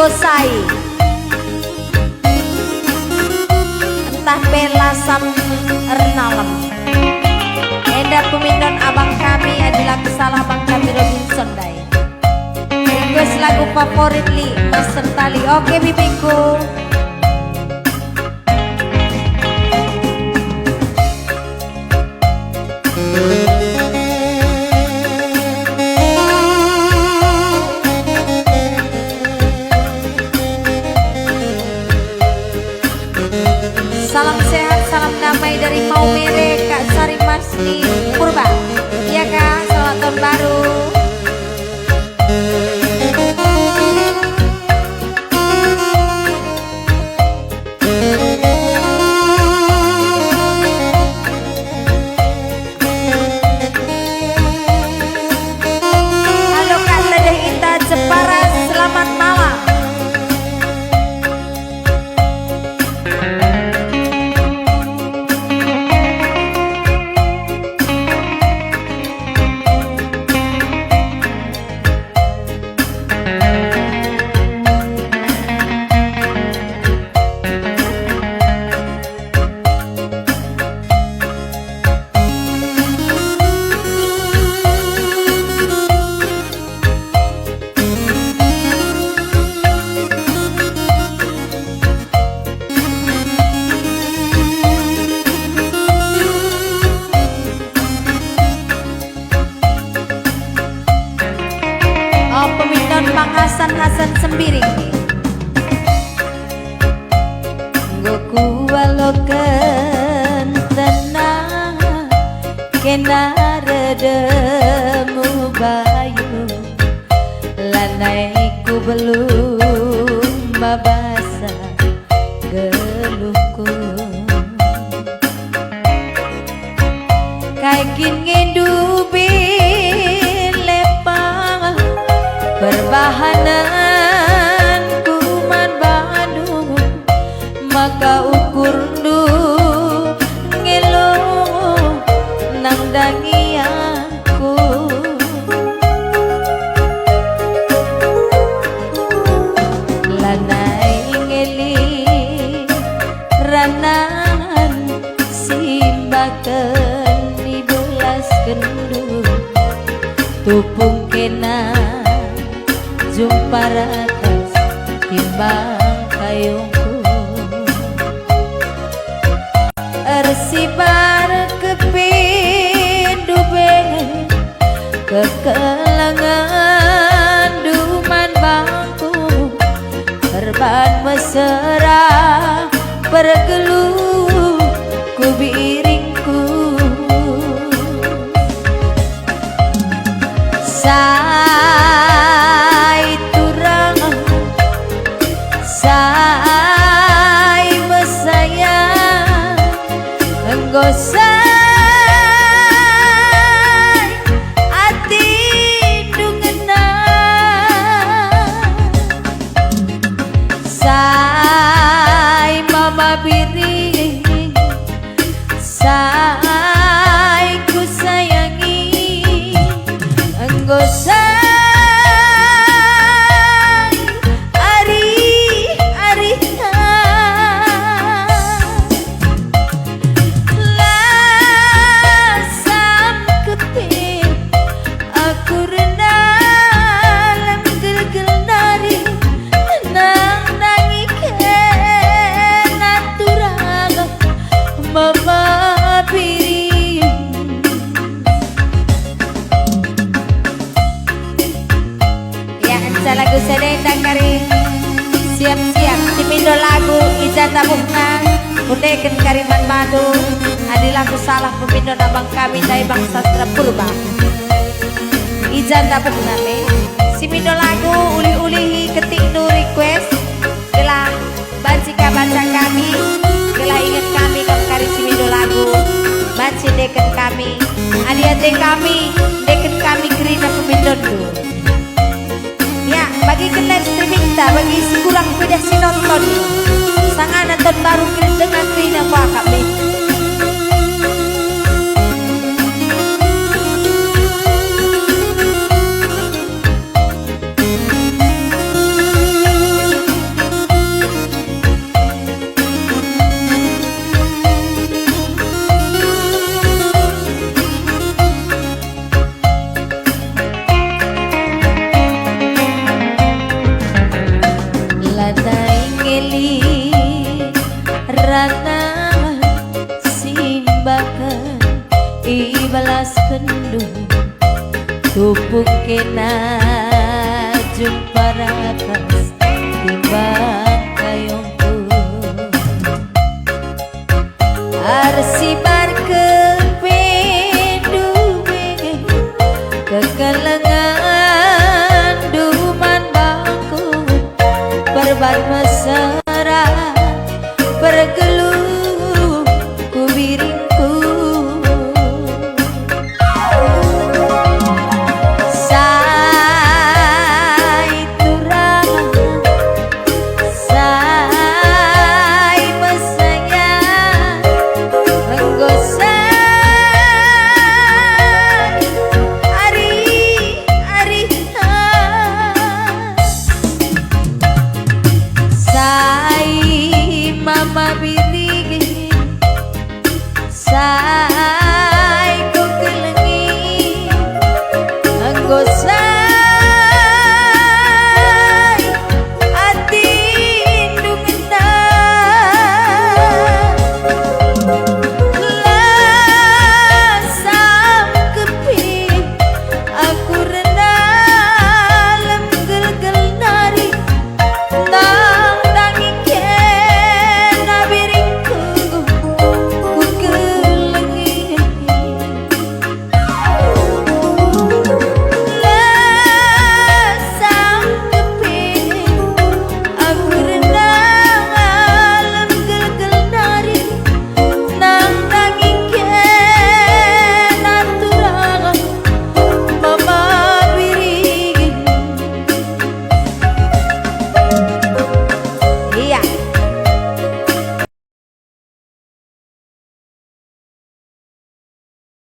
Gosai entah bela sam ernalem enda pemindon abang kami adalah kesalah abang kami Robinson Day request lagu favorit li Mas Sertali. Oke bibiku. Salam sehat, salam damai dari Maumere, Kak Sari Masni Purba. Iya Kak, selamat tahun baru. Halo Kak Dedeh Ita Jepara, selamat malam. Hasan Sembiring Goku walokan tenang kena redemu bayu lanaiku belum babasa geluhku kaikin ngedubi lepang perbahanan kuman Bandung maka ukur nu ngelo nang dangi aku lanai ngeli ranan simbaken dibelas kendu tupung kena jumpa ratas timbang kayungku ersibar kepindu ben kekelangan duman bangku perban mesra pergeluh ku biringku gosai ati dungena sai mama biri sai ku sayangi gosai lagu sedendang kari siap-siap dimindo lagu ijazah bukna budeken kariman madu adilah salah pemindo abang kami dari bang sastra purba ijazah bukna me simindo lagu uli-uli ketik nu request gelah baca kami gelah ingat kami kam kari simindo lagu baca deken kami adi-adi kami deken kami kerina pemindo tu ya, bagi kalian streaming tak, bagi si kurang beda si nonton sangat nonton baru kalian dengan kerina wakak nih ngeli rana simbakan ibalas kendung tupuk kena jumpa rakas timbang kayongku arsibarkeun penduwe kekelengan duman bangku berban mesem